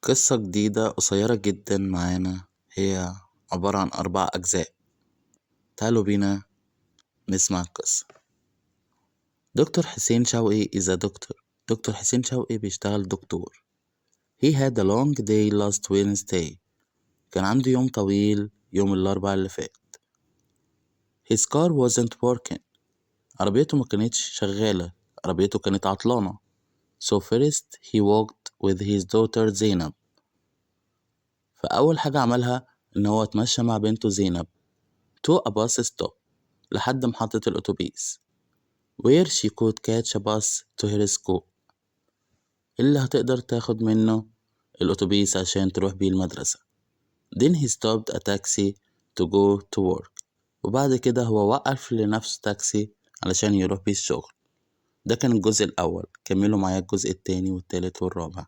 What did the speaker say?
قصة جديدة قصيرة جدا معانا، هي عبارة عن 4 أجزاء. تعالوا بينا نسمع القصة. دكتور حسين شوقي is a doctor. دكتور حسين شوقي بيشتغل دكتور. He had a long day last Wednesday. كان عنده يوم طويل يوم الأربعاء اللي فات. His car wasn't working. عربيته ما كانتش شغالة، عربيته كانت عطلانة. So first he walked with his daughter زينب. فأول حاجة عملها إن هو اتمشى مع بنته زينب to a bus stop لحد محطة الأتوبيس where she could catch a bus to her school، اللي هتقدر تاخد منه الأتوبيس عشان تروح بيه المدرسة. Then he stopped a taxi to go to work. وبعد كده هو وقف لنفسه تاكسي علشان يروح بيه الشغل. ده كان الجزء الأول، كملوا معايا الجزء التاني والتالت والرابع.